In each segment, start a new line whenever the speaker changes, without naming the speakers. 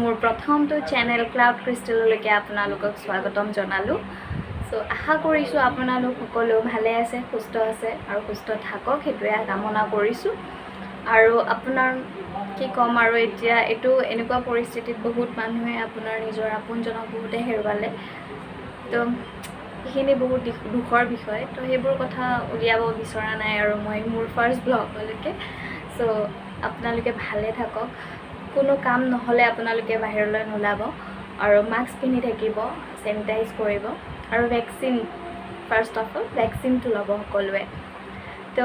মোৰ প্ৰথমটো channel cloud ক্ৰিষ্টেললৈকে আপোনালোকক স্বাগতম জনালোঁ। সো আশা কৰিছোঁ আপোনালোক সকলো ভালে আছে, সুস্থ আছে আৰু সুস্থ থাকক, সেইটোৱে কামনা কৰিছোঁ। আৰু আপোনাৰ কি ক'ম আৰু এতিয়া এইটো এনেকুৱা পৰিস্থিতিত বহুত মানুহে আপোনাৰ নিজৰ আপোনজনক বহুতে হেৰুৱালে। তো সেইখিনি বহুত দুখৰ বিষয়। তো সেইবোৰ কথা উলিয়াব বিচৰা নাই আৰু মই মোৰ ফাৰ্ষ্ট ব্লগলৈকে। সো আপোনালোকে ভালে থাকক, কোনো কাম নহ'লে আপোনালোকে বাহিৰলৈ নোলাব আৰু মাস্ক পিন্ধি থাকিব, চেনিটাইজ কৰিব আৰু ভেকচিন, ফাৰ্ষ্ট অফ অল ভেকচিনটো ল'ব সকলোৱে। তো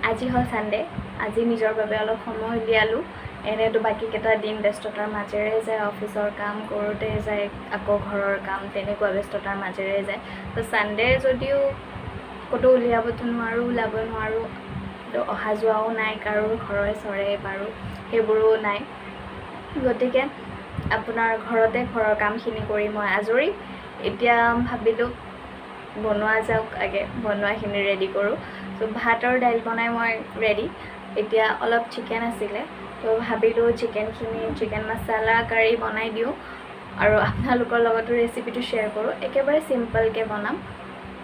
আজি হ'ল ছানডে, আজি নিজৰ বাবে অলপ সময় উলিয়ালোঁ। এনেতো বাকীকেইটা দিন ব্যস্ততাৰ মাজেৰে যায়, অফিচৰ কাম কৰোঁতে যায়, আকৌ ঘৰৰ কাম, তেনেকুৱা ব্যস্ততাৰ মাজেৰে যায়। তো ছানডে যদিও ক'তো উলিয়াবতো নোৱাৰোঁ, ওলাব নোৱাৰোঁ, তো অহা যোৱাও নাই, কাৰো ঘৰে চৰে বাৰু সেইবোৰো নাই। গতিকে আপোনাৰ ঘৰতে ঘৰৰ কামখিনি কৰি মই আজৰি। এতিয়া ভাবিলোঁ বনোৱা যাওক, আগে বনোৱাখিনি ৰেডি কৰোঁ। ত' ভাত আৰু দাইল বনাই মই ৰেডি। এতিয়া অলপ চিকেন আছিলে, তো ভাবিলোঁ চিকেন মছলা কাৰী বনাই দিওঁ আৰু আপোনালোকৰ লগতো ৰেচিপিটো শ্বেয়াৰ কৰোঁ। একেবাৰে চিম্পলকৈ বনাম,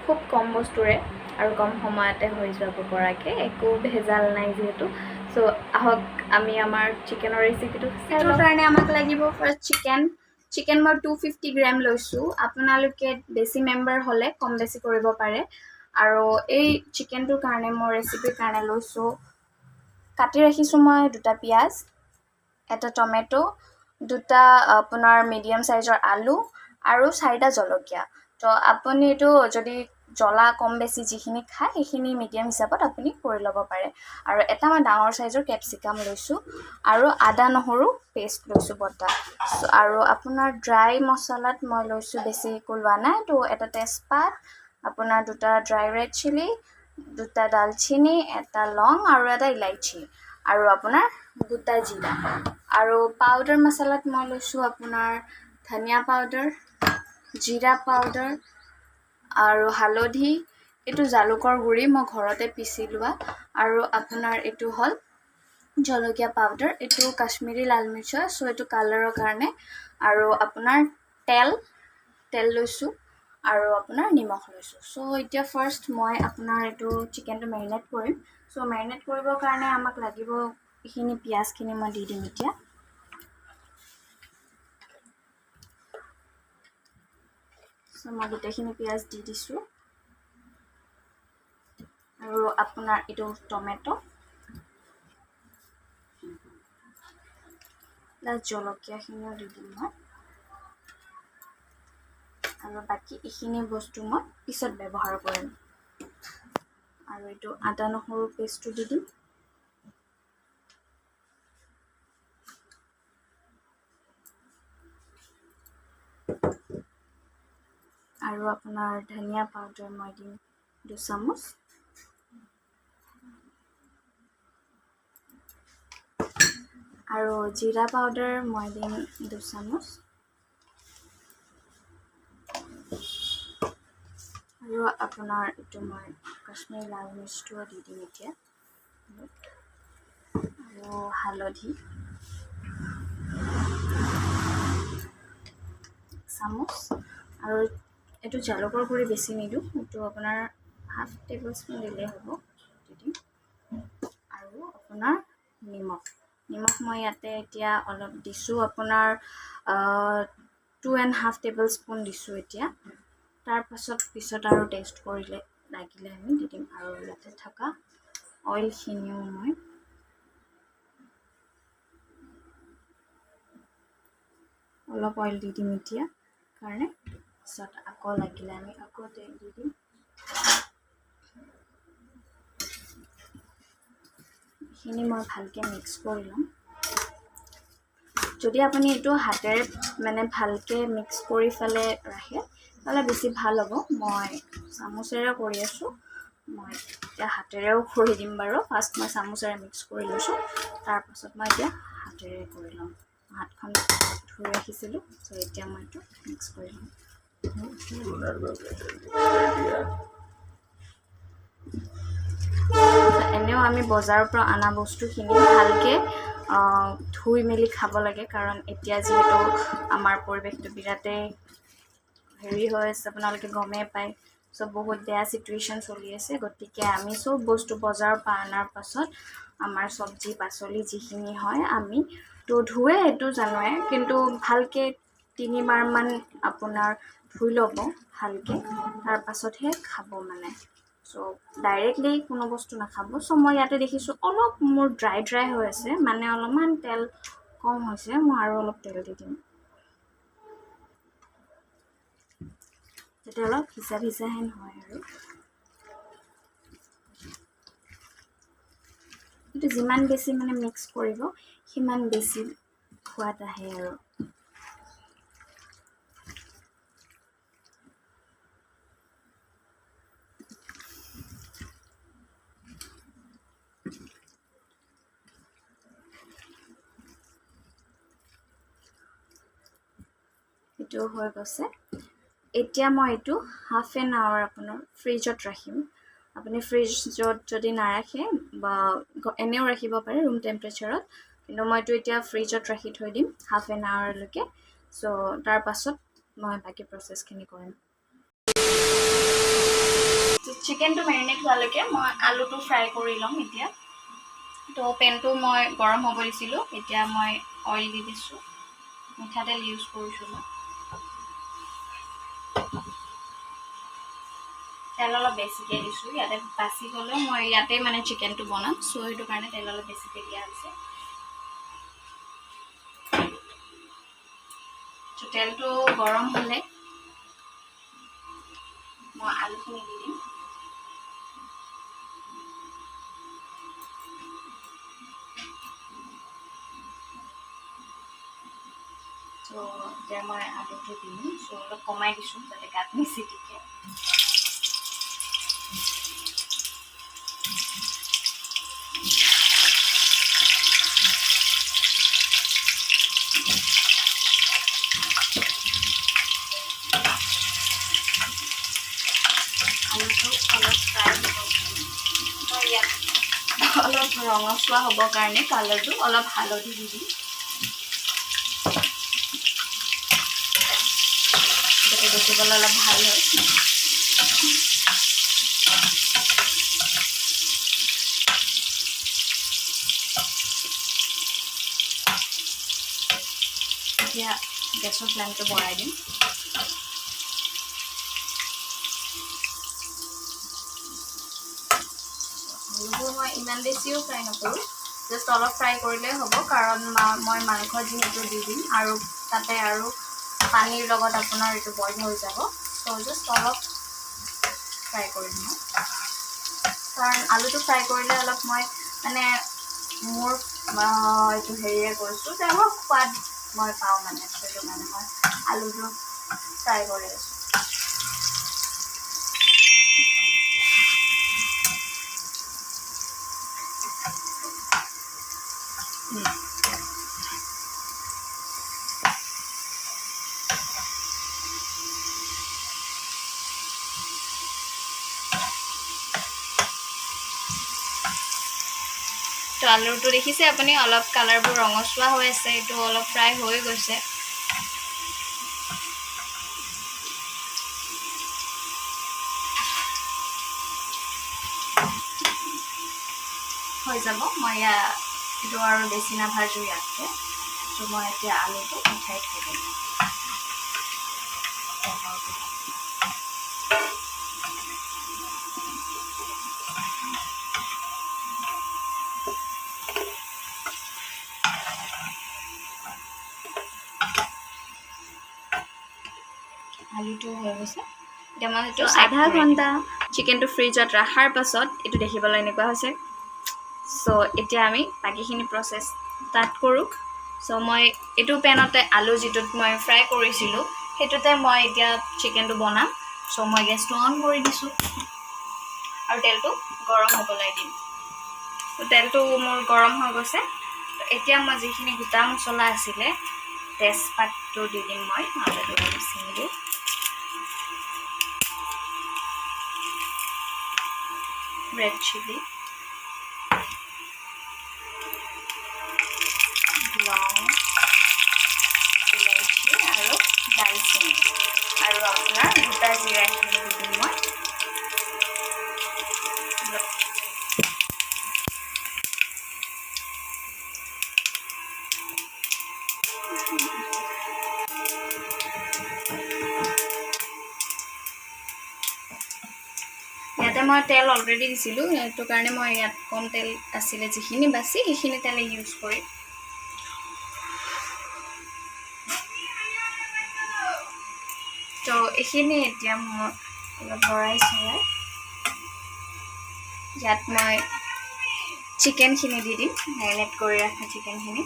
খুব কম বস্তুৰে আৰু কম সময়তে হৈ যাব পৰাকৈ, একো ভেজাল নাই যিহেতু। সো আহক আমি আমাৰ চিকেনৰ ৰেচিপিটো চাই লওঁ। কাৰণে আমাক লাগিব ফাৰ্ষ্ট চিকেন মই 250 গ্ৰাম লৈছোঁ। আপোনালোকে বেছি মেম্বাৰ হ'লে কম বেছি কৰিব পাৰে। আৰু এই চিকেনটোৰ কাৰণে মই ৰেচিপিৰ কাৰণে লৈছোঁ, কাটি ৰাখিছোঁ মই 2টা পিঁয়াজ, 1টা টমেটো, 2টা আপোনাৰ মিডিয়াম চাইজৰ আলু আৰু 4টা জলকীয়া। তো আপুনি এইটো যদি জ্বলা কম বেছি যিখিনি খায় সেইখিনি মিডিয়াম হিচাপত আপুনি কৰি ল'ব পাৰে। আৰু এটা মই ডাঙৰ চাইজৰ কেপচিকাম লৈছোঁ আৰু আদা নহৰু পেষ্ট লৈছোঁ বটা। আৰু আপোনাৰ ড্ৰাই মছলাত মই লৈছোঁ, বেছি একো লোৱা নাই। তো 1টা তেজপাত, আপোনাৰ 2টা ড্ৰাই ৰেড চিলি, 2টা দালচিনি, 1টা লং আৰু 1টা ইলাইচি, আৰু আপোনাৰ 2টা জিৰা। আৰু পাউডাৰ মছলাত মই লৈছোঁ আপোনাৰ ধনিয়া পাউডাৰ, জিৰা পাউডাৰ আৰু হালধি, এইটো জালুকৰ গুড়ি মই ঘৰতে পিচি লোৱা, আৰু আপোনাৰ এইটো হ'ল জলকীয়া পাউডাৰ, এইটো কাশ্মীৰী লাল মিৰ্চ, চ' এইটো কালাৰৰ কাৰণে। আৰু আপোনাৰ তেল লৈছোঁ আৰু আপোনাৰ নিমখ লৈছোঁ। চ' এতিয়া ফাৰ্ষ্ট মই আপোনাৰ এইটো চিকেনটো মেৰিনেট কৰিম। চ' মেৰিনেট কৰিবৰ কাৰণে আমাক লাগিব এইখিনি পিঁয়াজখিনি মই দি দিম এতিয়া। চ' মই গোটেইখিনি পিঁয়াজ দি দিছোঁ। আৰু আপোনাৰ এইটো টমেটো প্লাছ জলকীয়াখিনিও দি দিম মই। আৰু বাকী এইখিনি বস্তু মই পিছত ব্যৱহাৰ কৰিম। আৰু এইটো আদা নহৰু পেষ্টটো দি দিম। আৰু আপোনাৰ ধনিয়া পাউডাৰ মই দিম 2 চামুচ। আৰু জিৰা পাউডাৰ মই দিম 2 চামুচ। আৰু আপোনাৰ এইটো মই কাশ্মীৰী লাল মিৰ্চটোও দি দিম এতিয়া। আৰু হালধি 1 চামুচ। আৰু এইটো জালুকৰ গুড়ি বেছি নিদিওঁ, এইটো আপোনাৰ ½ টেবুল স্পুন দিলেই হ'ব, দি দিম। আৰু আপোনাৰ নিমখ মই ইয়াতে এতিয়া অলপ দিছোঁ, আপোনাৰ 2.5 টেবুল স্পুন দিছোঁ এতিয়া। পিছত আৰু টেষ্ট কৰিলে লাগিলে আমি দি দিম। আৰু ইয়াতে থকা অইলখিনিও মই অলপ অইল দি দিম এতিয়া কাৰণে, পিছত আকৌ লাগিলে আমি আকৌ তেল দি দিম। এইখিনি মই ভালকৈ মিক্স কৰি ল'ম। যদি আপুনি এইটো হাতেৰে মানে ভালকৈ মিক্স কৰি পেলাই ৰাখে তাহলে বেছি ভাল হ'ব। মই চামুচেৰে কৰি আছোঁ, মই এতিয়া হাতেৰেও কৰি দিম বাৰু। ফাৰ্ষ্ট মই চামুচেৰে মিক্স কৰি লৈছোঁ, তাৰপাছত মই এতিয়া হাতেৰে কৰি ল'ম। হাতখন ধুই ৰাখিছিলোঁ, চ' এতিয়া মই এইটো মিক্স কৰি ল'ম। এনেও আমি বজাৰৰ পৰা অনা বস্তুখিনি ভালকৈ ধুই মেলি খাব লাগে, কাৰণ এতিয়া যিহেতু আমাৰ পৰিৱেশটো বিৰাটেই হেৰি হৈ আছে, আপোনালোকে গমেই পায়। চ' বহুত বেয়া চিটুৱেশ্যন চলি আছে, গতিকে আমি চব বস্তু বজাৰৰ পৰা অনাৰ পাছত আমাৰ চব্জি পাচলি যিখিনি হয় আমি তো ধুৱে, সেইটো জানোৱে, কিন্তু ভালকৈ 3বাৰমান আপোনাৰ ধুই ল'ব ভালকৈ, তাৰ পাছতহে খাব মানে। চ' ডাইৰেক্টলি কোনো বস্তু নাখাব। চ' মই ইয়াতে দেখিছোঁ অলপ মোৰ ড্ৰাই হৈ আছে, মানে অলপমান তেল কম হৈছে, মই আৰু অলপ তেল দি দিম, তেতিয়া অলপ ভিজা হেন হয় আৰু। কিন্তু যিমান বেছি মানে মিক্স কৰিব সিমান বেছি সোৱাদ আহে আৰু। এইটো হৈ গৈছে। এতিয়া মই এইটো ½ এন আৱাৰ আপোনাৰ ফ্ৰিজত ৰাখিম। আপুনি ফ্ৰিজত যদি নাৰাখে বা এনেও ৰাখিব পাৰে ৰুম টেম্পাৰেচাৰত, কিন্তু মইতো এতিয়া ফ্ৰিজত ৰাখি থৈ দিম ½ এন আৱাৰলৈকে। চ' তাৰ পাছত মই বাকী প্ৰচেছখিনি কৰিম। চিকেনটো মেৰিনেট হোৱালৈকে মই আলুটো ফ্ৰাই কৰি ল'ম এতিয়া। তো পেনটো মই গৰম হ'ব দিছিলোঁ, এতিয়া মই অইল দি দিছোঁ, মিঠাতেল ইউজ কৰিছোঁ মই। তেল অলপ বেছিকৈ দিছোঁ, ইয়াতে বাচি গ'লেও মই ইয়াতে মানে চিকেনটো বনাম, চ' সেইটো কাৰণে তেল অলপ বেছিকৈ দিয়া হৈছে। তেলটো গৰম হ'লে মই আলুখিনি দি দিম। চ' এতিয়া মই আলুটো দিম, চ' অলপ কমাই দিছোঁ যাতে গাত নিচিটিকে। আলুটো অলপ ফ্ৰাই হ'ব, মই ইয়াত অলপ ৰঙচুৱা হ'বৰ কাৰণে কালাৰটো অলপ হালধি দি দিম, যাতে দেখিবলৈ অলপ ভাল হয়। এতিয়া গেছৰ ফ্লেমটো বঢ়াই দিম। আলুবোৰ মই ইমান বেছিও ফ্ৰাই নকৰোঁ, জাষ্ট অলপ ফ্ৰাই কৰিলেই হ'ব, কাৰণ মই মাংস যিহেতু দি দিম আৰু তাতে আৰু পানীৰ লগত আপোনাৰ এইটো বইল হৈ যাব। চ' জাষ্ট অলপ ফ্ৰাই কৰিম মই, কাৰণ আলুটো ফ্ৰাই কৰিলে অলপ মই মানে মোৰ এইটো হেৰিয়ে কৰিছোঁ যে অলপ সোৱাদ মই পাওঁ মানে, সেইটো কাৰণে মই আলুটো ফ্ৰাই কৰি আছোঁ। তো আলুটো দেখিছে আপুনি, অলপ কালাৰবোৰ ৰঙচুৱা হৈ আছে, এইটো অলপ ফ্ৰাই হৈ গৈছে। হৈ যাব, মই এইটো আৰু বেছি নাভাজোঁ ইয়াতকৈ। ত' মই এতিয়া আলুটো উঠাই থৈ দিম। আলুটো হৈ গৈছে, এতিয়া মই সেইটো আধা ঘণ্টা চিকেনটো ফ্ৰিজত ৰখাৰ পাছত এইটো দেখিবলৈ এনেকুৱা হৈছে। চ' এতিয়া আমি বাকীখিনি প্ৰচেছ ষ্টাৰ্ট কৰোঁ। চ' মই এইটো পেনতে আলু যিটোত মই ফ্ৰাই কৰিছিলোঁ সেইটোতে মই এতিয়া চিকেনটো বনাম। চ' মই গেছটো অন কৰি দিছোঁ আৰু তেলটো গৰম হ'বলৈ দিম। ত' তেলটো মোৰ গৰম হৈ গৈছে। এতিয়া মই যিখিনি গোটা মছলা আছিলে, তেজপাতটো দি দিম মই, আদাটো চিঙি দিওঁ, ৰেড চিলি, লং, ইলাইচি আৰু দালচেনি আৰু আপোনাৰ গোটা জিৰাখিনি দি দিম মই। ইয়াতে মই তেল অলৰেডি দিছিলোঁ, সেইটো কাৰণে মই ইয়াত কম তেল আছিলে, যিখিনি বাছি সেইখিনি তেলে ইউজ কৰিম। তো এইখিনি এতিয়া মই অলপ লৰাই চৰাই ইয়াত মই চিকেনখিনি দি দিম, মেৰিনেট কৰি ৰাখা চিকেনখিনি।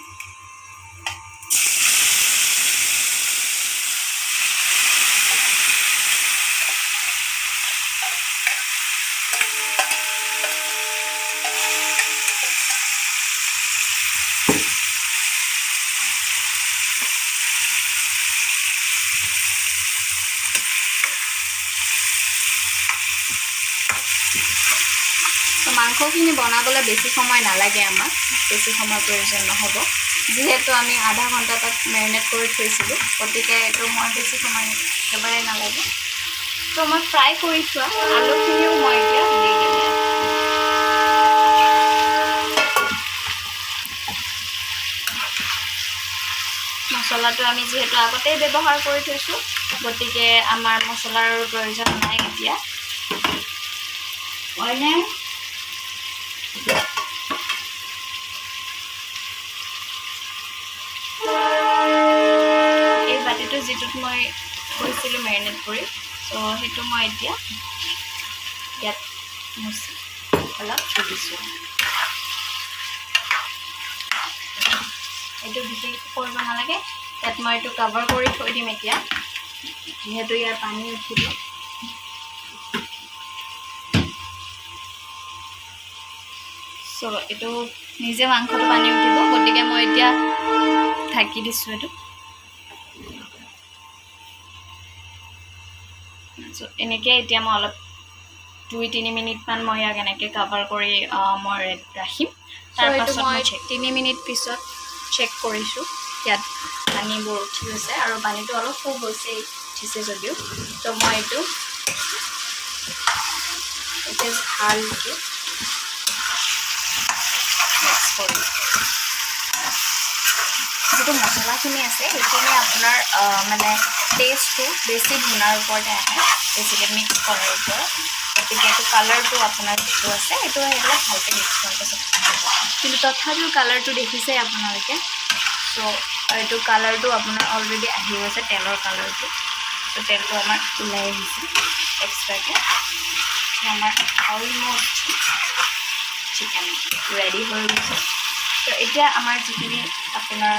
মাংসখিনি বনাবলৈ বেছি সময় নালাগে, আমাক বেছি সময় প্ৰয়োজন নহ'ব, যিহেতু আমি আধা ঘণ্টা তাত মেৰিনেট কৰি থৈছিলোঁ, গতিকে এইটো মই বেছি সময় একেবাৰে নালাগে। তো মই ফ্ৰাই কৰি থোৱা আলুখিনিও মই এতিয়া দি দিম। মছলাটো আমি যিহেতু আগতেই ব্যৱহাৰ কৰি থৈছোঁ, গতিকে আমাৰ মছলাৰ প্ৰয়োজন নাই এতিয়া। হয়নে? এই বাতিটো যিটোত মই কৈছিলোঁ মেৰিনেট কৰি, তো সেইটো মই এতিয়া ইয়াত মুচি অলপ থৈ দিছোঁ। এইটো বিশেষ কৰিব নালাগে, ইয়াত মই এইটো কভাৰ কৰি থৈ দিম এতিয়া, যিহেতু ইয়াৰ পানী উঠিব। চ' এইটো নিজে মাংসটো পানী উঠিব, গতিকে মই এতিয়া ঢাকি দিছোঁ এইটো। চ' এনেকৈ এতিয়া মই অলপ 2-3 মিনিটমান মই ইয়াক এনেকৈ কভাৰ কৰি মই ৰাখিম। তাৰপাছত মই 3 মিনিট পিছত চেক কৰিছোঁ, ইয়াত পানীবোৰ উঠি গৈছে আৰু পানীটো অলপ খুব হৈছে উঠিছে যদিও। তো মই এইটো এতিয়া ভালকৈ মিক্স কৰিম। যিটো মছলাখিনি আছে সেইখিনি আপোনাৰ মানে টেষ্টটো বেছি ধুনাৰ ওপৰতে আহে, বেছিকৈ মিক্স কৰাৰ ওপৰত। গতিকে এইটো কালাৰটো আপোনাৰ যিটো আছে সেইটো সেইবিলাক ভালকৈ মিক্স কৰাৰ পাছত কিন্তু তথাপিও কালাৰটো দেখিছে আপোনালোকে। চ' এইটো কালাৰটো আপোনাৰ অলৰেডি আহি গৈছে, তেলৰ কালাৰটো। চ' তেলটো আমাৰ ওলাই আহিছে এক্সট্ৰাকৈ। আমাৰ অলমষ্ট চিকেন ৰেডি হৈ গৈছে। তো এতিয়া আমাৰ যিখিনি আপোনাৰ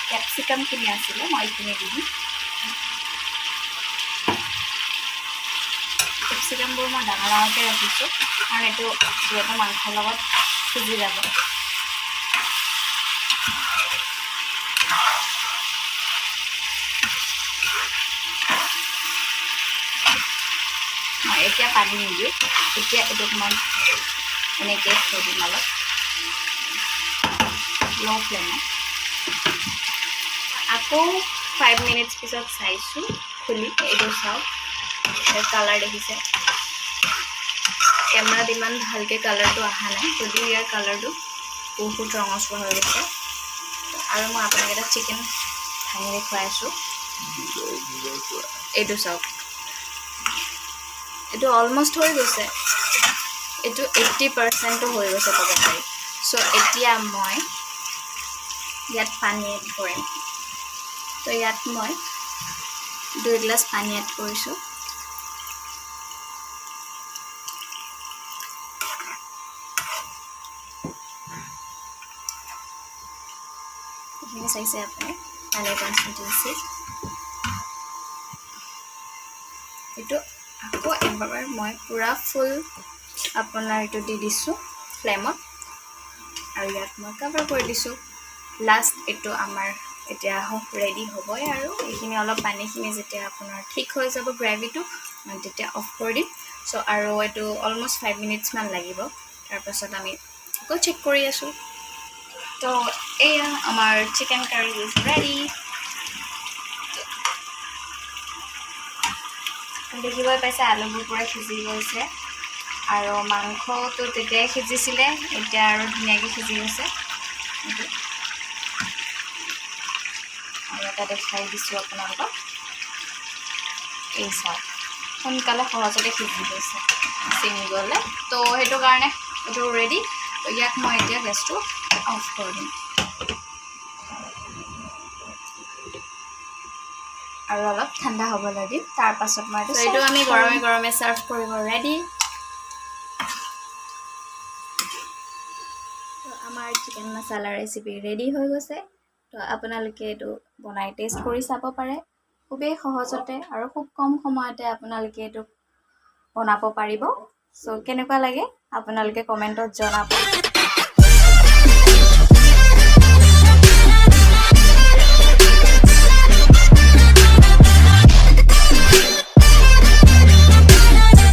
কেপচিকামখিনি আছিলে মই এইখিনি দি দিম। কেপচিকামবোৰ মই ডাঙৰ ডাঙৰকৈ ৰাখিছোঁ, কাৰণ এইটো যিহেতু মাংসৰ লগত সিজি যাব। মই এতিয়া পানী নিদিওঁ, এতিয়া এইটোক মই এনেকৈ থৈ দিম অলপ ল' ফ্লেমত। আকৌ 5 মিনিটছ পিছত চাইছোঁ খুলি, এইটো চাওক কালাৰ দেখিছে। কেমেৰাত ইমান ভালকৈ কালাৰটো অহা নাই, যদিও ইয়াৰ কালাৰটো বহুত ৰঙচুৱা হৈ গৈছে। আৰু মই আপোনাক এটা চিকেন ভাঙি দেখুৱাই আছোঁ, এইটো চাওক। এইটো অলমষ্ট হৈ গৈছে, এইটো 80% হৈ গৈছে ক'ব পাৰি। চ' এতিয়া মই ইয়াত পানী এড কৰিম। তো ইয়াত মই 2 গিলাচ পানী এড কৰিছোঁ। এইখিনি চাইছে আপুনি পানীৰ কনচিষ্টেঞ্চি। এইটো আকৌ এবাৰ মই পূৰা ফুল আপোনাৰ এইটো দি দিছোঁ ফ্লেমত, আৰু ইয়াত মই কভাৰ কৰি দিছোঁ। লাষ্ট এইটো আমাৰ এতিয়া ৰেডি হ'বই, আৰু এইখিনি অলপ পানীখিনি যেতিয়া আপোনাৰ ঠিক হৈ যাব গ্ৰেভিটো, মই তেতিয়া অফ কৰি দিম। চ' আৰু এইটো অলমষ্ট 5 মিনিটছমান লাগিব। তাৰপাছত আমি আকৌ চেক কৰি আছোঁ। তো এয়া আমাৰ চিকেন কাৰী ইজ ৰেডি। দেখিবই পাইছে আলুবোৰ পূৰা সিজি গৈছে আৰু মাংসটো তেতিয়াই সিজিছিলে, এতিয়া আৰু ধুনীয়াকৈ সিজি গৈছে। আৰু এটা দেখাই দিছোঁ আপোনালোকক, এই চাওক সোনকালে সহজতে সিজি গৈছে চিঙি গ'লে। তো সেইটো কাৰণে এইটো ৰেডি। তো ইয়াক মই এতিয়া গেছটো অফ কৰি দিম আৰু অলপ ঠাণ্ডা হ'বলৈ দিম। তাৰপাছত মই এইটো আমি গৰমে গৰমে ছাৰ্ভ কৰিব ৰেডি। তো আমাৰ চিকেন মছলা ৰেচিপি ৰেডি হৈ গৈছে। তো আপোনালোকে এইটো বনাই টেষ্ট কৰি চাব পাৰে। খুবেই সহজতে আৰু খুব কম সময়তে আপোনালোকে এইটো বনাব পাৰিব। চ' কেনেকুৱা লাগে আপোনালোকে কমেণ্টত জনাব।